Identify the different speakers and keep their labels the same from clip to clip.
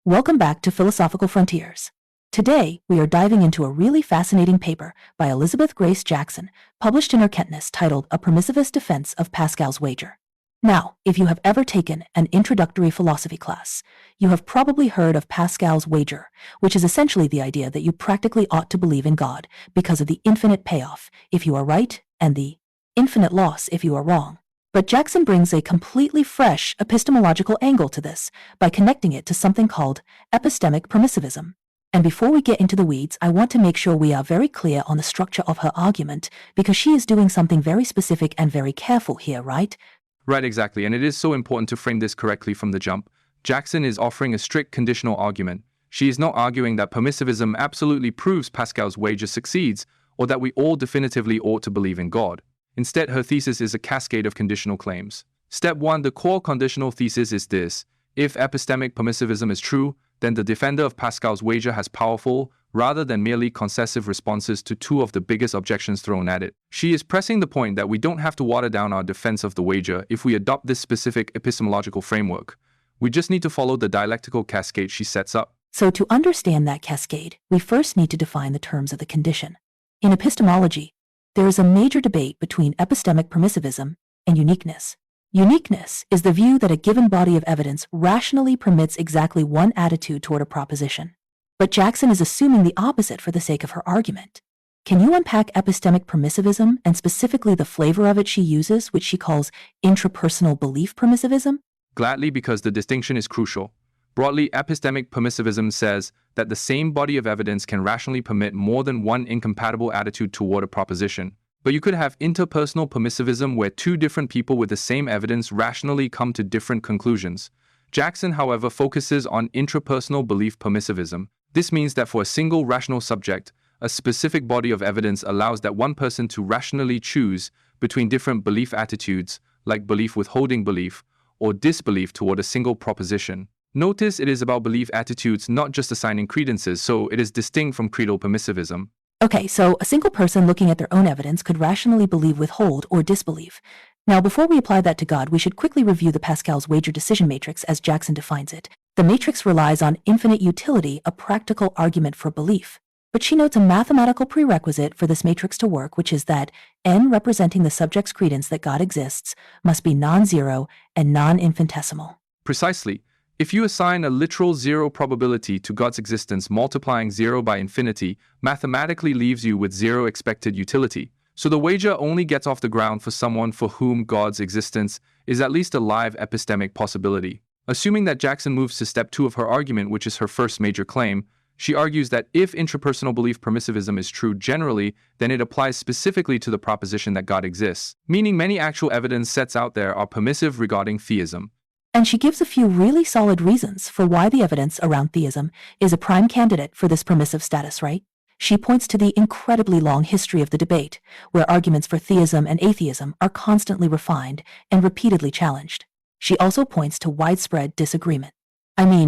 Speaker 1: Welcome back to Philosophical Frontiers. Today, we are diving into a really fascinating paper by Elizabeth Grace Jackson, published in Erkenntnis, titled A Permissivist Defense of Pascal's Wager. Now, if you have ever taken an introductory philosophy class, you have probably heard of Pascal's wager, which is essentially the idea that you practically ought to believe in God because of the infinite payoff if you are right and the infinite loss if you are wrong. But Jackson brings a completely fresh epistemological angle to this by connecting it to something called epistemic permissivism. And before we get into the weeds, I want to make sure we are very clear on the structure of her argument, because she is doing something very specific and very careful here, right?
Speaker 2: Right, exactly. And it is so important to frame this correctly from the jump. Jackson is offering a strict conditional argument. She is not arguing that permissivism absolutely proves Pascal's wager succeeds, or that we all definitively ought to believe in God. Instead, her thesis is a cascade of conditional claims. Step 1, the core conditional thesis is this: if epistemic permissivism is true, then the defender of Pascal's wager has powerful, rather than merely concessive responses to two of the biggest objections thrown at it. She is pressing the point that we don't have to water down our defense of the wager if we adopt this specific epistemological framework. We just need to follow the dialectical cascade she sets up.
Speaker 1: So to understand that cascade, we first need to define the terms of the condition. In epistemology, there is a major debate between epistemic permissivism and uniqueness. Uniqueness is the view that a given body of evidence rationally permits exactly one attitude toward a proposition. But Jackson is assuming the opposite for the sake of her argument. Can you unpack epistemic permissivism and specifically the flavor of it she uses, which she calls intrapersonal belief permissivism?
Speaker 2: Gladly, because the distinction is crucial. Broadly, epistemic permissivism says that the same body of evidence can rationally permit more than one incompatible attitude toward a proposition. But you could have interpersonal permissivism where two different people with the same evidence rationally come to different conclusions. Jackson, however, focuses on intrapersonal belief permissivism. This means that for a single rational subject, a specific body of evidence allows that one person to rationally choose between different belief attitudes, like belief withholding belief, or disbelief toward a single proposition. Notice it is about belief attitudes, not just assigning credences, so it is distinct from creedal permissivism.
Speaker 1: Okay, so a single person looking at their own evidence could rationally believe, withhold, or disbelieve. Now, before we apply that to God, we should quickly review the Pascal's wager decision matrix as Jackson defines it. The matrix relies on infinite utility, a practical argument for belief. But she notes a mathematical prerequisite for this matrix to work, which is that n representing the subject's credence that God exists must be non-zero and non-infinitesimal.
Speaker 2: Precisely. If you assign a literal zero probability to God's existence, multiplying 0 by infinity mathematically leaves you with zero expected utility. So the wager only gets off the ground for someone for whom God's existence is at least a live epistemic possibility. Assuming that Jackson moves to step 2 of her argument, which is her first major claim, she argues that if intrapersonal belief permissivism is true generally, then it applies specifically to the proposition that God exists, meaning many actual evidence sets out there are permissive regarding theism.
Speaker 1: And she gives a few really solid reasons for why the evidence around theism is a prime candidate for this permissive status, right? She points to the incredibly long history of the debate, where arguments for theism and atheism are constantly refined and repeatedly challenged. She also points to widespread disagreement.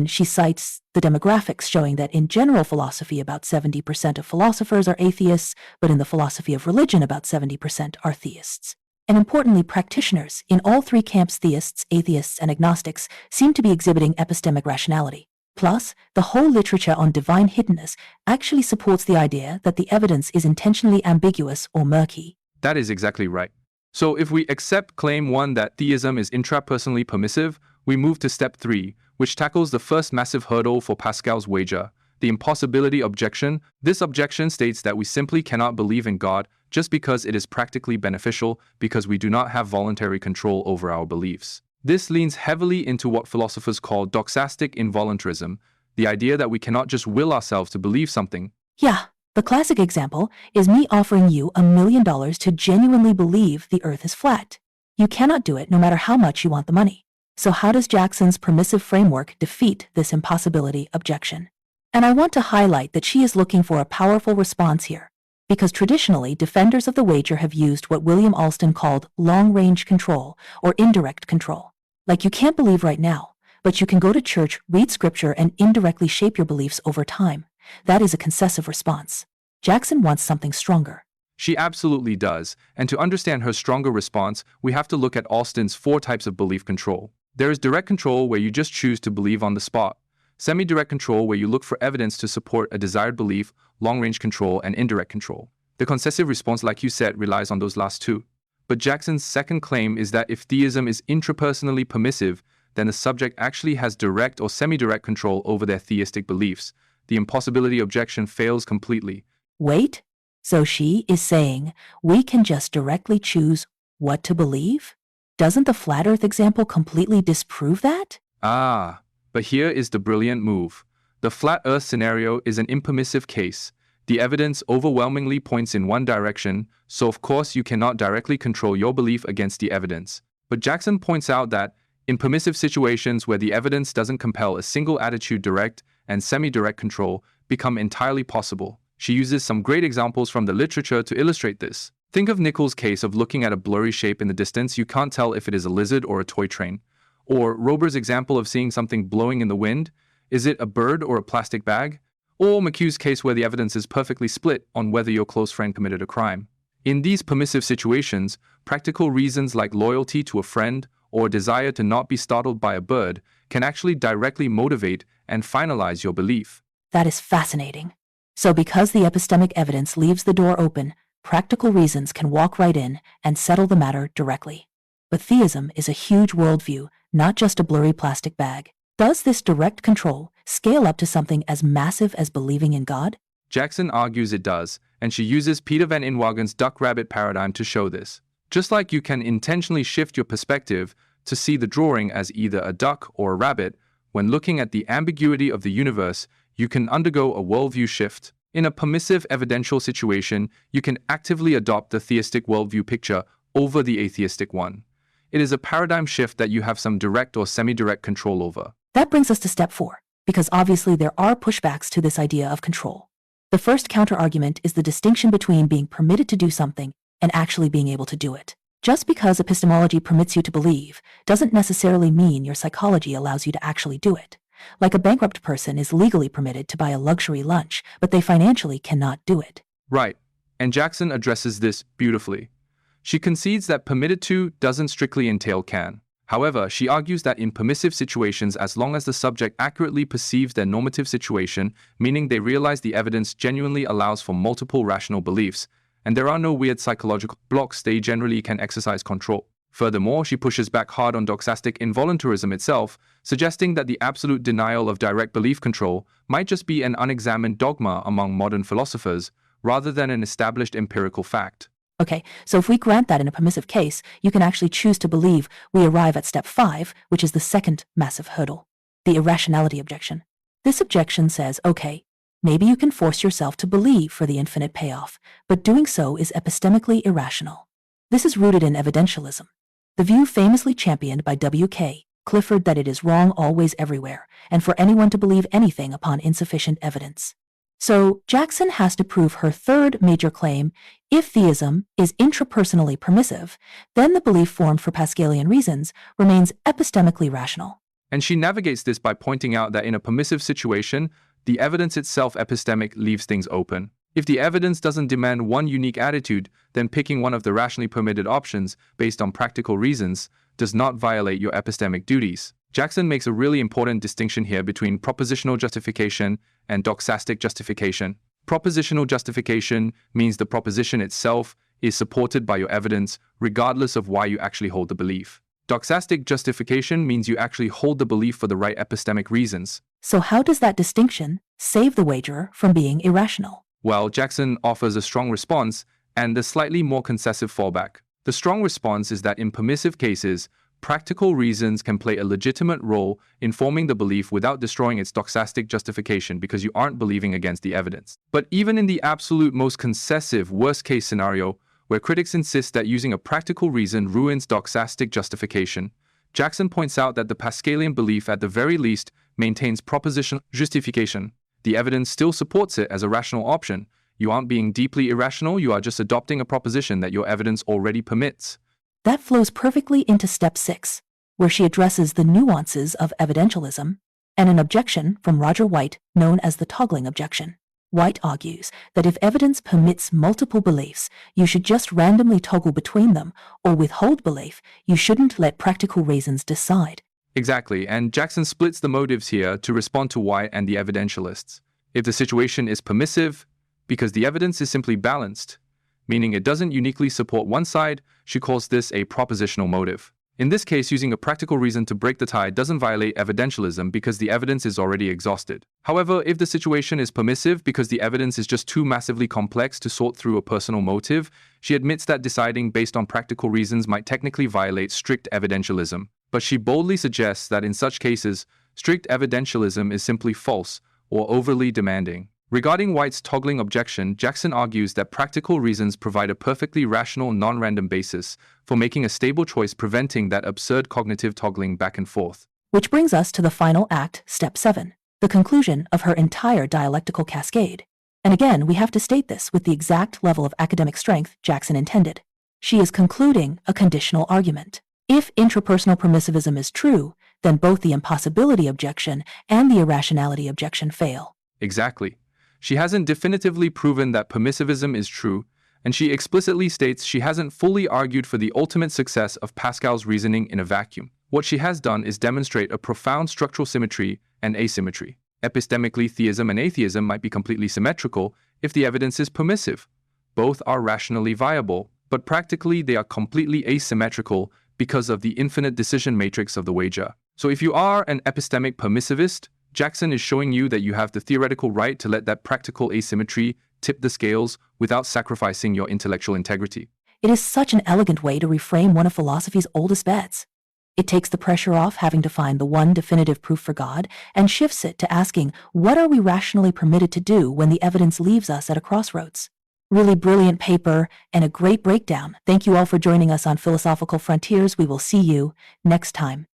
Speaker 1: She cites the demographics showing that in general philosophy about 70% of philosophers are atheists, but in the philosophy of religion about 70% are theists. And importantly, practitioners in all three camps, theists, atheists, and agnostics, seem to be exhibiting epistemic rationality. Plus, the whole literature on divine hiddenness actually supports the idea that the evidence is intentionally ambiguous or murky.
Speaker 2: That is exactly right. So if we accept claim 1 that theism is intrapersonally permissive, we move to step 3, which tackles the first massive hurdle for Pascal's wager, the impossibility objection. This objection states that we simply cannot believe in God just because it is practically beneficial, because we do not have voluntary control over our beliefs. This leans heavily into what philosophers call doxastic involuntarism, the idea that we cannot just will ourselves to believe something.
Speaker 1: Yeah, the classic example is me offering you $1 million to genuinely believe the earth is flat. You cannot do it no matter how much you want the money. So how does Jackson's permissive framework defeat this impossibility objection? And I want to highlight that she is looking for a powerful response here, because traditionally defenders of the wager have used what William Alston called long-range control or indirect control. Like, you can't believe right now, but you can go to church, read scripture, and indirectly shape your beliefs over time. That is a concessive response. Jackson wants something stronger.
Speaker 2: She absolutely does, and to understand her stronger response, we have to look at Alston's 4 types of belief control. There is direct control, where you just choose to believe on the spot. semi-direct control where you look for evidence to support a desired belief, long-range control, and indirect control. The concessive response, like you said, relies on those last two. But Jackson's second claim is that if theism is intrapersonally permissive, then the subject actually has direct or semi-direct control over their theistic beliefs. The impossibility objection fails completely.
Speaker 1: Wait, so she is saying we can just directly choose what to believe? Doesn't the flat earth example completely disprove that?
Speaker 2: Ah, but here is the brilliant move. The flat earth scenario is an impermissive case. The evidence overwhelmingly points in one direction, so of course you cannot directly control your belief against the evidence. But Jackson points out that, in permissive situations where the evidence doesn't compel a single attitude, direct and semi-direct control become entirely possible. She uses some great examples from the literature to illustrate this. Think of Nichols' case of looking at a blurry shape in the distance you can't tell if it is a lizard or a toy train. Or Rober's example of seeing something blowing in the wind. Is it a bird or a plastic bag? Or McHugh's case where the evidence is perfectly split on whether your close friend committed a crime. In these permissive situations, practical reasons like loyalty to a friend or desire to not be startled by a bird can actually directly motivate and finalize your belief.
Speaker 1: That is fascinating. So because the epistemic evidence leaves the door open, practical reasons can walk right in and settle the matter directly. But theism is a huge worldview, not just a blurry plastic bag. Does this direct control scale up to something as massive as believing in God?
Speaker 2: Jackson argues it does, and she uses Peter van Inwagen's duck-rabbit paradigm to show this. Just like you can intentionally shift your perspective to see the drawing as either a duck or a rabbit, when looking at the ambiguity of the universe, you can undergo a worldview shift. In a permissive evidential situation, you can actively adopt the theistic worldview picture over the atheistic one. It is a paradigm shift that you have some direct or semi-direct control over.
Speaker 1: That brings us to step 4, because obviously there are pushbacks to this idea of control. The first counter-argument is the distinction between being permitted to do something and actually being able to do it. Just because epistemology permits you to believe doesn't necessarily mean your psychology allows you to actually do it. Like a bankrupt person is legally permitted to buy a luxury lunch, but they financially cannot do it.
Speaker 2: Right, and Jackson addresses this beautifully. She concedes that permitted to doesn't strictly entail can. However, she argues that in permissive situations, as long as the subject accurately perceives their normative situation, meaning they realize the evidence genuinely allows for multiple rational beliefs, and there are no weird psychological blocks, they generally can exercise control. Furthermore, she pushes back hard on doxastic involuntarism itself, suggesting that the absolute denial of direct belief control might just be an unexamined dogma among modern philosophers, rather than an established empirical fact.
Speaker 1: Okay, so if we grant that in a permissive case, you can actually choose to believe, we arrive at step 5, which is the second massive hurdle, the irrationality objection. This objection says, okay, maybe you can force yourself to believe for the infinite payoff, but doing so is epistemically irrational. This is rooted in evidentialism, the view famously championed by W.K. Clifford that it is wrong always everywhere, and for anyone to believe anything upon insufficient evidence. So Jackson has to prove her third major claim: if theism is intrapersonally permissive, then the belief formed for Pascalian reasons remains epistemically rational.
Speaker 2: And she navigates this by pointing out that in a permissive situation, the evidence itself epistemic leaves things open. If the evidence doesn't demand one unique attitude, then picking one of the rationally permitted options based on practical reasons does not violate your epistemic duties. Jackson makes a really important distinction here between propositional justification and doxastic justification. Propositional justification means the proposition itself is supported by your evidence, regardless of why you actually hold the belief. Doxastic justification means you actually hold the belief for the right epistemic reasons.
Speaker 1: So how does that distinction save the wagerer from being irrational?
Speaker 2: Well, Jackson offers a strong response and a slightly more concessive fallback. The strong response is that in permissive cases, practical reasons can play a legitimate role in forming the belief without destroying its doxastic justification because you aren't believing against the evidence. But even in the absolute most concessive worst-case scenario, where critics insist that using a practical reason ruins doxastic justification, Jackson points out that the Pascalian belief at the very least maintains propositional justification. The evidence still supports it as a rational option. You aren't being deeply irrational, you are just adopting a proposition that your evidence already permits.
Speaker 1: That flows perfectly into step 6, where she addresses the nuances of evidentialism and an objection from Roger White known as the toggling objection. White argues that if evidence permits multiple beliefs, you should just randomly toggle between them or withhold belief. You shouldn't let practical reasons decide.
Speaker 2: Exactly, and Jackson splits the motives here to respond to White and the evidentialists. If the situation is permissive, because the evidence is simply balanced, meaning it doesn't uniquely support one side, she calls this a propositional motive. In this case, using a practical reason to break the tie doesn't violate evidentialism because the evidence is already exhausted. However, if the situation is permissive because the evidence is just too massively complex to sort through a personal motive, she admits that deciding based on practical reasons might technically violate strict evidentialism. But she boldly suggests that in such cases, strict evidentialism is simply false or overly demanding. Regarding White's toggling objection, Jackson argues that practical reasons provide a perfectly rational, non-random basis for making a stable choice, preventing that absurd cognitive toggling back and forth.
Speaker 1: Which brings us to the final act, step 7, the conclusion of her entire dialectical cascade. And again, we have to state this with the exact level of academic strength Jackson intended. She is concluding a conditional argument. If intrapersonal permissivism is true, then both the impossibility objection and the irrationality objection fail.
Speaker 2: Exactly. She hasn't definitively proven that permissivism is true, and she explicitly states she hasn't fully argued for the ultimate success of Pascal's reasoning in a vacuum. What she has done is demonstrate a profound structural symmetry and asymmetry. Epistemically, theism and atheism might be completely symmetrical if the evidence is permissive. Both are rationally viable, but practically they are completely asymmetrical because of the infinite decision matrix of the wager. So if you are an epistemic permissivist, Jackson is showing you that you have the theoretical right to let that practical asymmetry tip the scales without sacrificing your intellectual integrity.
Speaker 1: It is such an elegant way to reframe one of philosophy's oldest bets. It takes the pressure off having to find the one definitive proof for God and shifts it to asking, what are we rationally permitted to do when the evidence leaves us at a crossroads? Really brilliant paper and a great breakdown. Thank you all for joining us on Philosophical Frontiers. We will see you next time.